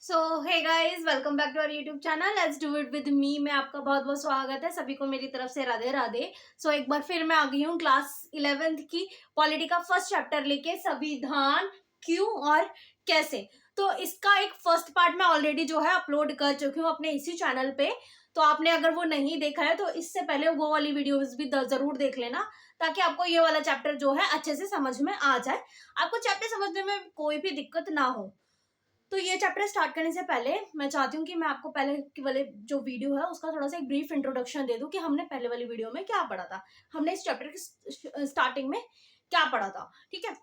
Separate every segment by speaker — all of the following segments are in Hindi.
Speaker 1: So hey guys, welcome back to our YouTube channel let's do it with me. में आपका बहुत बहुत स्वागत है सभी को मेरी तरफ से। राधे राधे। एक बार फिर मैं आ गई हूँ क्लास 11th की पॉलिटी का फर्स्ट चैप्टर लेके, संविधान क्यों और कैसे। तो इसका एक फर्स्ट पार्ट मैं ऑलरेडी जो है अपलोड कर चुकी हूँ अपने इसी चैनल पे। तो आपने अगर वो नहीं देखा है तो इससे पहले वो वाली वीडियोस भी जरूर देख लेना, ताकि आपको ये वाला चैप्टर जो है अच्छे से समझ में आ जाए, आपको चैप्टर समझने में कोई भी दिक्कत ना हो। तो ये चैप्टर स्टार्ट करने से पहले मैं चाहती हूँ कि मैं आपको पहले की वाले जो वीडियो है उसका थोड़ा सा एक ब्रीफ इंट्रोडक्शन दे दूं कि हमने पहले वाली वीडियो में क्या पढ़ा था, हमने इस चैप्टर की स्टार्टिंग में क्या पढ़ा था। ठीक है,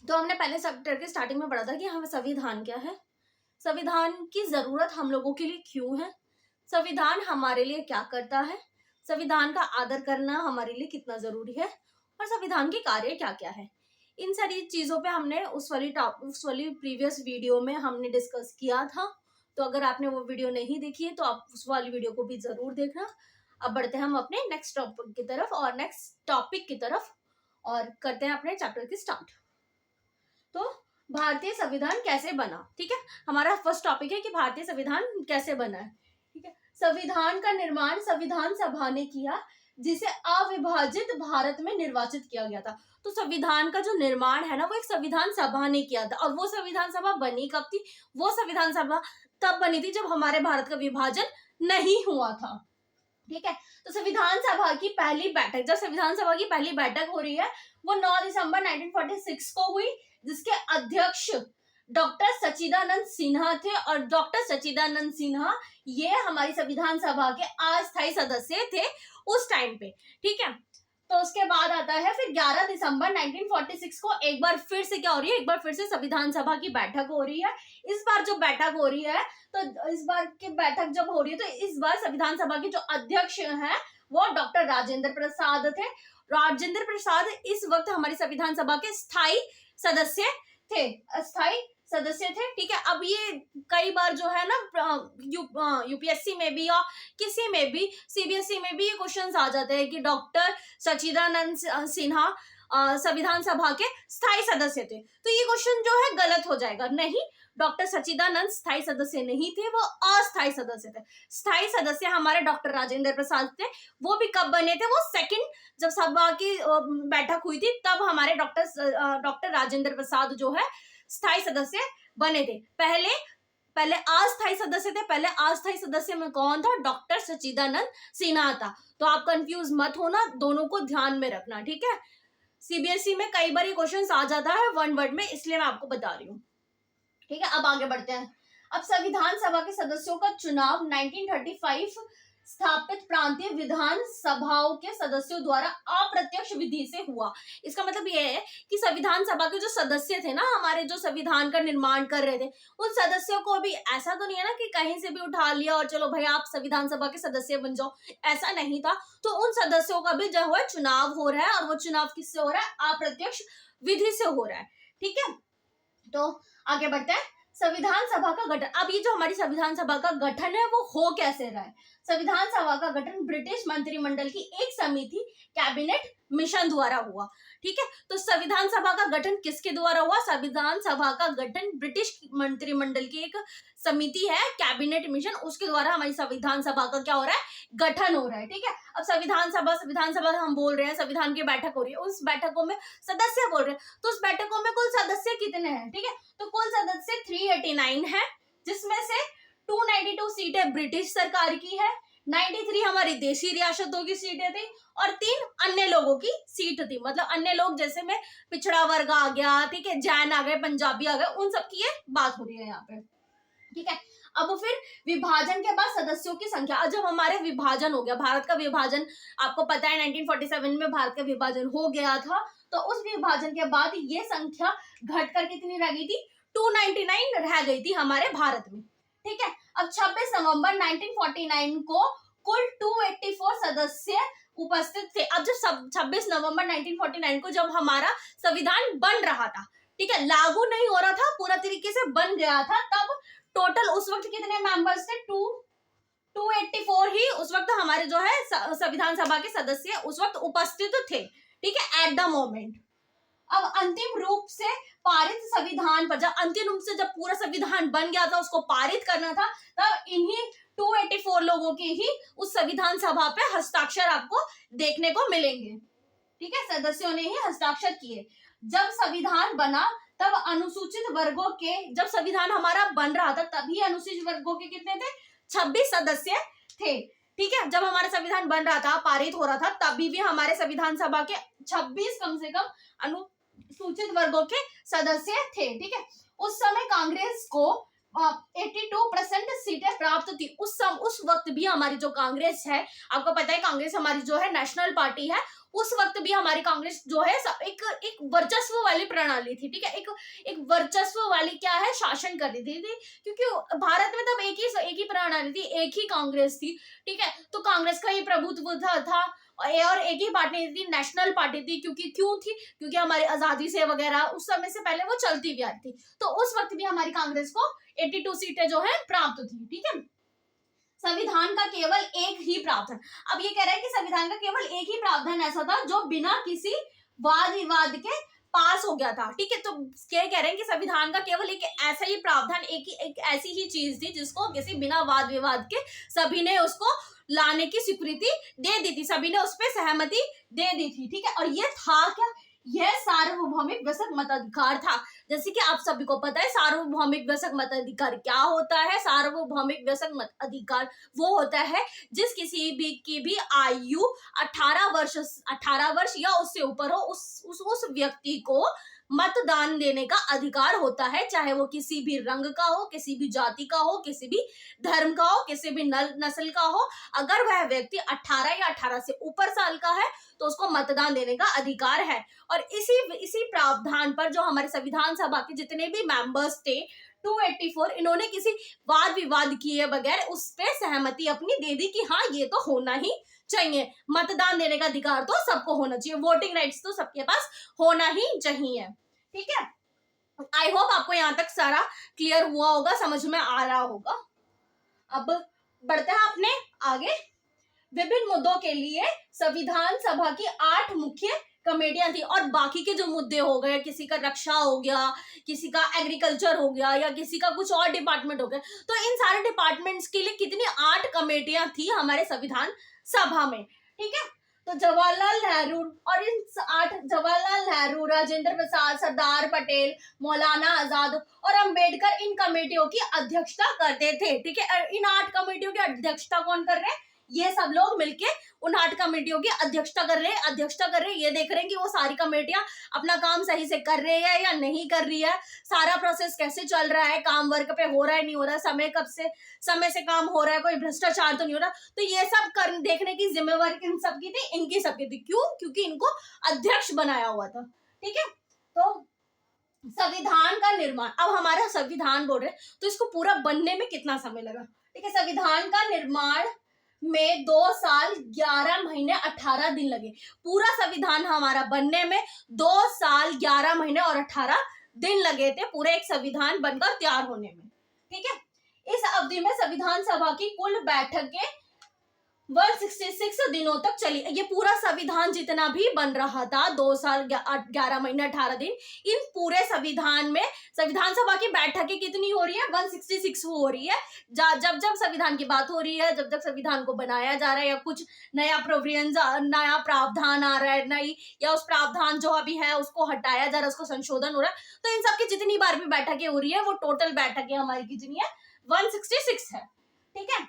Speaker 1: तो हमने पहले चैप्टर के स्टार्टिंग में पढ़ा था कि हमें संविधान क्या है, संविधान की जरूरत हम लोगों के लिए क्यों है, संविधान हमारे लिए क्या करता है, संविधान का आदर करना हमारे लिए कितना जरूरी है, और संविधान के कार्य क्या क्या है। इन सारी चीजों पे हमने उस वाली प्रीवियस वीडियो में हमने डिस्कस किया था। तो अगर आपने वो वीडियो नहीं देखी है तो आप उस वाली वीडियो को भी जरूर देखना। अब बढ़ते हैं हम अपने नेक्स्ट टॉपिक की तरफ और करते हैं अपने चैप्टर की स्टार्ट। तो भारतीय संविधान कैसे बना। ठीक है, हमारा फर्स्ट टॉपिक है कि भारतीय संविधान कैसे बना है। ठीक है, संविधान का निर्माण संविधान सभा ने किया, जिसे अविभाजित भारत में निर्वाचित किया गया था। तो संविधान का जो निर्माण है ना, वो एक संविधान सभा ने किया था। और वो संविधान सभा बनी कब थी? वो संविधान सभा तब बनी थी जब हमारे भारत का विभाजन नहीं हुआ था। ठीक है, तो संविधान सभा की पहली बैठक, जब संविधान सभा की पहली बैठक हो रही है, वो 9 दिसंबर 1946 को हुई, जिसके अध्यक्ष डॉक्टर सच्चिदानंद सिन्हा थे। और डॉक्टर सच्चिदानंद सिन्हा ये हमारी संविधान सभा के अस्थायी सदस्य थे उस टाइम पे। ठीक है, तो उसके बाद आता है फिर 11 दिसंबर 1946 को एक बार फिर से क्या हो रही है, एक बार फिर से संविधान सभा की बैठक हो रही है। इस बार जो बैठक हो रही है, तो इस बार की बैठक जब हो रही है तो इस बार संविधान सभा के जो अध्यक्ष हैं वो डॉक्टर राजेंद्र प्रसाद थे। राजेंद्र प्रसाद इस वक्त हमारी संविधान सभा के स्थायी सदस्य थे, अस्थायी सदस्य थे। ठीक है, अब ये कई बार जो है ना यूपीएससी में भी या किसी में भी सीबीएसई में भी ये क्वेश्चंस आ जाते हैं कि डॉक्टर सच्चिदानंद सिन्हा संविधान सभा के स्थायी सदस्य थे। तो ये क्वेश्चन जो है गलत हो जाएगा। नहीं, डॉक्टर सच्चिदानंद स्थायी सदस्य नहीं थे, वो अस्थायी सदस्य थे। स्थायी सदस्य हमारे डॉक्टर राजेंद्र प्रसाद थे। वो भी कब बने थे? वो सेकंड जब सभा की बैठक हुई थी तब हमारे डॉक्टर राजेंद्र प्रसाद जो है स्थायी सदस्य बने थे। पहले अस्थायी सदस्य थे। पहले अस्थायी सदस्य में कौन था? डॉक्टर सच्चिदानंद सिन्हा था। तो आप कंफ्यूज मत होना, दोनों को ध्यान में रखना। ठीक है, सीबीएसई में कई बार ये क्वेश्चन आ जाता है वन वर्ड में, इसलिए मैं आपको बता रही हूँ। ठीक है, अब आगे बढ़ते हैं। अब संविधान सभा के सदस्यों का चुनाव 1935 स्थापित प्रांतीय विधान सभाओं के सदस्यों द्वारा अप्रत्यक्ष विधि से हुआ। इसका मतलब यह है कि संविधान सभा के जो सदस्य थे ना, हमारे जो संविधान का निर्माण कर रहे थे, उन सदस्यों को भी ऐसा तो नहीं है ना कि कहीं से भी उठा लिया और चलो भाई आप संविधान सभा के सदस्य बन जाओ, ऐसा नहीं था। तो उन सदस्यों का भी जो है चुनाव हो रहा है, और वो चुनाव किससे हो रहा है? अप्रत्यक्ष विधि से हो रहा है। ठीक है, तो आगे बढ़ते हैं। संविधान सभा का गठन। अब ये जो हमारी संविधान सभा का गठन है वो हो कैसे रहा है? संविधान सभा का गठन ब्रिटिश मंत्रिमंडल की एक समिति कैबिनेट मिशन द्वारा हुआ। ठीक है, तो संविधान सभा का गठन किसके द्वारा हुआ? संविधान सभा का गठन ब्रिटिश मंत्रिमंडल की एक समिति है कैबिनेट मिशन, उसके द्वारा हमारी संविधान सभा का क्या हो रहा है? गठन हो रहा है। ठीक है, अब संविधान सभा हम बोल रहे हैं, संविधान की बैठक हो रही है, उस बैठकों में सदस्य बोल रहे हैं, तो उस बैठकों में कुल सदस्य कितने हैं? ठीक है, तो कुल सदस्य 389 है, जिसमें से 292 सीटें ब्रिटिश सरकार की है, 93 हमारी देशी रियासतों की सीटें थी, और 3 अन्य लोगों की सीट थी। मतलब अन्य लोग जैसे में पिछड़ा वर्ग आ गया, ठीक है, जैन आ गए, पंजाबी आ गए, उन सब की ये बात हो रही है यहाँ पे। ठीक है, अब फिर विभाजन के बाद सदस्यों की संख्या। जब हमारे विभाजन हो गया, भारत का विभाजन आपको पता है 1947 में भारत का विभाजन हो गया था, तो उस विभाजन के बाद ये संख्या घटकर कितनी रह गई थी? 299 रह गई थी हमारे भारत में। ठीक है, अब 26 नवंबर 1949 को कुल 284 सदस्य उपस्थित थे। अब जब 26 नवंबर 1949 को जब हमारा संविधान बन रहा था, ठीक है, लागू नहीं हो रहा था, पूरा तरीके से बन गया था, तब टोटल उस वक्त कितने मेंबर्स थे? 284 ही उस वक्त हमारे जो है संविधान सभा के सदस्य उस वक्त उपस्थित थे। ठीक है, एट द मोमेंट। अब अंतिम रूप से पारित संविधान पर, जब अंतिम रूप से जब पूरा संविधान बन गया था, उसको पारित करना था, तब इन्हीं 284 लोगों के ही उस संविधान सभा पे हस्ताक्षर आपको देखने को मिलेंगे। ठीक है, सदस्यों ने ही हस्ताक्षर किए। जब संविधान बना तब अनुसूचित वर्गों के, जब संविधान हमारा बन रहा था तभी अनुसूचित वर्गों के कितने थे? 26 सदस्य थे। ठीक है, जब हमारा संविधान बन रहा था, पारित हो रहा था, तभी भी हमारे संविधान सभा के 26 कम से कम अनुसूचित वर्गों के सदस्य थे। ठीक है, उस समय कांग्रेस को 82% सीटें प्राप्त थी। उस वक्त भी हमारी जो कांग्रेस है, आपको पता है कांग्रेस हमारी जो है नेशनल पार्टी है, उस वक्त भी हमारी कांग्रेस जो है एक वर्चस्व वाली प्रणाली थी। ठीक है, एक वर्चस्व वाली क्या है, शासन कर रही थी, क्योंकि भारत में तब एक ही प्रणाली थी, एक ही कांग्रेस थी। ठीक है, तो कांग्रेस का ही प्रभुत्व था और एक ही पार्टी थी, नेशनल पार्टी थी। क्योंकि हमारी आजादी से वगैरह उस समय से पहले वो चलती भी आ रही थी, तो उस वक्त भी हमारी कांग्रेस को 82 सीटें जो है प्राप्त थी। ठीक है, संविधान का केवल एक ही प्रावधान, अब ये कह रहा है कि संविधान का केवल एक ही प्रावधान ऐसा था जो बिना किसी वाद विवाद के पास हो गया था। ठीक है, तो क्या कह रहे हैं कि संविधान का केवल एक ऐसा ही प्रावधान, एक ऐसी ही चीज थी जिसको किसी बिना वाद विवाद के सभी ने उसको लाने की स्वीकृति दे दी थी, सभी ने उस पर सहमति दे दी थी। ठीक है, और ये था क्या? यह सार्वभौमिक वयस्क मताधिकार था। जैसे कि आप सभी को पता है सार्वभौमिक वयस्क मताधिकार क्या होता है। सार्वभौमिक वयस्क मताधिकार वो होता है जिस किसी भी की भी आयु 18 वर्ष या उससे ऊपर हो, उस व्यक्ति को मतदान देने का अधिकार होता है, चाहे वो किसी भी रंग का हो, किसी भी जाति का हो, किसी भी धर्म का हो, किसी भी नस्ल का हो। अगर वह व्यक्ति 18 या 18 से ऊपर साल का है तो उसको मतदान देने का अधिकार है। और इसी प्रावधान पर जो हमारे संविधान सभा के जितने भी मेंबर्स थे 284, इन्होंने किसी वाद विवाद किए बगैर उस पे सहमति अपनी दे दी कि हाँ ये तो होना ही चाहिए, मतदान देने का अधिकार तो सबको होना चाहिए, वोटिंग राइट्स तो सबके पास होना ही चाहिए। ठीक है, आई होप आपको यहाँ तक सारा क्लियर हुआ होगा, समझ में आ रहा होगा। अब बढ़ते हैं अपने आगे। विभिन्न मुद्दों के लिए संविधान सभा की 8 मुख्य कमेटियां थी, और बाकी के जो मुद्दे हो गए, किसी का रक्षा हो गया, किसी का एग्रीकल्चर हो गया, या किसी का कुछ और डिपार्टमेंट हो गया, तो इन सारे डिपार्टमेंट्स के लिए कितनी 8 कमेटियां थी हमारे संविधान सभा में। ठीक है, तो जवाहरलाल नेहरू, और इन 8 जवाहरलाल नेहरू, राजेंद्र प्रसाद, सरदार पटेल, मौलाना आजाद और अंबेडकर इन कमेटियों की अध्यक्षता करते थे। ठीक है, इन 8 कमेटियों की अध्यक्षता कौन कर रहे हैं? ये सब लोग मिलके उन 8 कमेटियों की अध्यक्षता कर रहे हैं, ये देख रहे हैं कि वो सारी कमेटियां अपना काम सही से कर रही है या नहीं कर रही है, सारा प्रोसेस कैसे चल रहा है, काम वर्क पे हो रहा है नहीं हो रहा है, समय से काम हो रहा है, कोई भ्रष्टाचार तो नहीं हो रहा। तो ये सब देखने की जिम्मेवारी इन सबकी थी, इनकी सबकी थी। क्यों? क्योंकि इनको अध्यक्ष बनाया हुआ था। ठीक है, तो संविधान का निर्माण, अब हमारा संविधान बोल रहे तो इसको पूरा बनने में कितना समय लगा? ठीक है, संविधान का निर्माण में 2 साल 11 महीने 18 दिन लगे। पूरा संविधान हमारा बनने में 2 साल 11 महीने और 18 दिन लगे थे, पूरे एक संविधान बनकर तैयार होने में। ठीक है, इस अवधि में संविधान सभा की कुल बैठकें 166 दिनों तक चली। ये पूरा संविधान जितना भी बन रहा था 2 साल 11 महीने 18 दिन, इन पूरे संविधान में संविधान सभा की बैठकें कितनी हो रही है? 166 हो रही है। जब संविधान की बात हो रही है, जब संविधान को बनाया जा रहा है, या कुछ नया नया प्रावधान आ रहा है, नई या उस प्रावधान जो अभी है उसको हटाया जा रहा है, उसको संशोधन हो रहा है, तो इन सबकी जितनी बार भी बैठकें हो रही है वो टोटल बैठकें हमारी कितनी है? 166 है। ठीक है,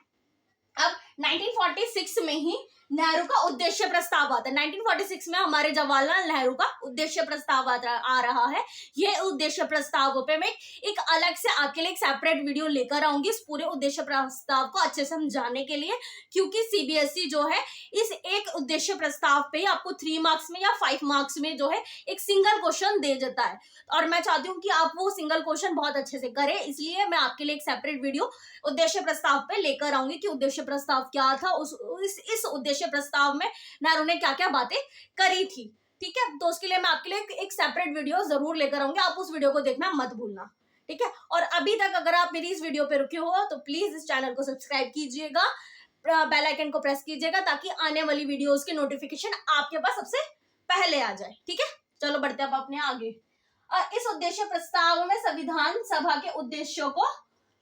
Speaker 1: अब 1946 में ही नेहरू का उद्देश्य प्रस्ताव आता है। 1946 में हमारे जवाहरलाल नेहरू का उद्देश्य प्रस्ताव आ रहा है। ये उद्देश्य प्रस्ताव पे मैं एक अलग से आपके लिए एक सेपरेट वीडियो लेकर आऊंगी इस पूरे उद्देश्य प्रस्ताव को अच्छे से समझाने के लिए, क्योंकि सीबीएसई जो है इस एक उद्देश्य प्रस्ताव पे आपको 3 मार्क्स में या 5 मार्क्स में जो है एक सिंगल क्वेश्चन दे देता है, और मैं चाहती हूँ कि आप वो सिंगल क्वेश्चन बहुत अच्छे से करें, इसलिए मैं आपके लिए एक सेपरेट वीडियो उद्देश्य प्रस्ताव पे लेकर आऊंगी कि उद्देश्य प्रस्ताव क्या था, इस उद्देश्य प्रस्ताव में नेहरू ने क्या क्या बातें करी थी। ठीक है, तो उसके लिए मैं आपके लिए एक सेपरेट वीडियो जरूर लेकर आऊंगी, आप उस वीडियो को देखना मत भूलना। ठीक है, और अभी तक अगर आप मेरी इस वीडियो पे रुके हो तो प्लीज इस चैनल को सब्सक्राइब कीजिएगा, बेल आइकन को प्रेस कीजिएगा, ताकि आने वाली वीडियोस की नोटिफिकेशन आपके पास सबसे पहले आ जाए। ठीक है, चलो बढ़ते हैं अब अपने आगे। इस उद्देश्य प्रस्ताव में संविधान सभा के उद्देश्यों को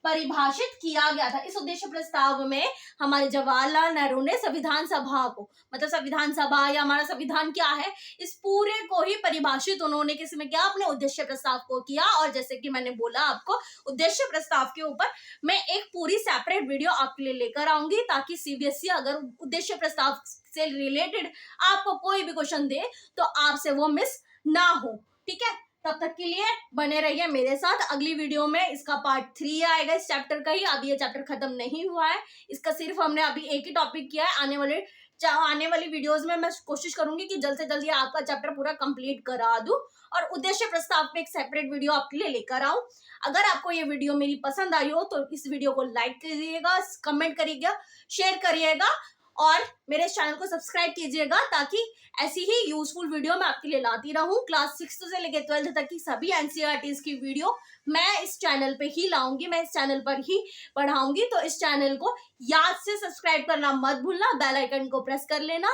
Speaker 1: परिभाषित किया गया था। इस उद्देश्य प्रस्ताव में हमारे जवाहरलाल नेहरू ने संविधान सभा को, मतलब संविधान सभा या हमारा संविधान क्या है, इस पूरे को ही परिभाषित उन्होंने किसमें क्या, अपने उद्देश्य प्रस्ताव को किया। और जैसे कि मैंने बोला आपको, उद्देश्य प्रस्ताव के ऊपर मैं एक पूरी सेपरेट वीडियो आपके लिए लेकर आऊंगी, ताकि सीबीएसई अगर उद्देश्य प्रस्ताव से रिलेटेड आपको कोई भी क्वेश्चन दे तो आपसे वो मिस ना हो। ठीक है, तब तक के लिए बने रहिए मेरे साथ। अगली वीडियो में इसका पार्ट 3 आएगा इस चैप्टर का ही। अभी ये चैप्टर खत्म नहीं हुआ है, इसका सिर्फ हमने अभी एक ही टॉपिक किया है। आने वाली वीडियोस में मैं कोशिश करूंगी कि जल्द से जल्द ये आपका चैप्टर पूरा कंप्लीट करा दूं और उद्देश्य प्रस्ताव पे एक सेपरेट वीडियो आपके लिए लेकर आऊं। अगर आपको ये वीडियो मेरी पसंद आई हो तो इस वीडियो को लाइक करिएगा, कमेंट करिएगा, शेयर करिएगा और मेरे चैनल को सब्सक्राइब कीजिएगा, ताकि ऐसी ही यूजफुल वीडियो मैं आपके लिए लाती रहूं। क्लास 6 से लेकर 12th तक की सभी एनसीईआरटीज की वीडियो मैं इस चैनल पे ही लाऊंगी, मैं इस चैनल पर ही पढ़ाऊंगी। तो इस चैनल को याद से सब्सक्राइब करना मत भूलना, बेल आइकन को प्रेस कर लेना।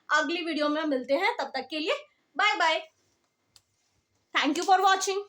Speaker 1: अगली वीडियो में मिलते हैं, तब तक के लिए bye bye. Thank you for watching.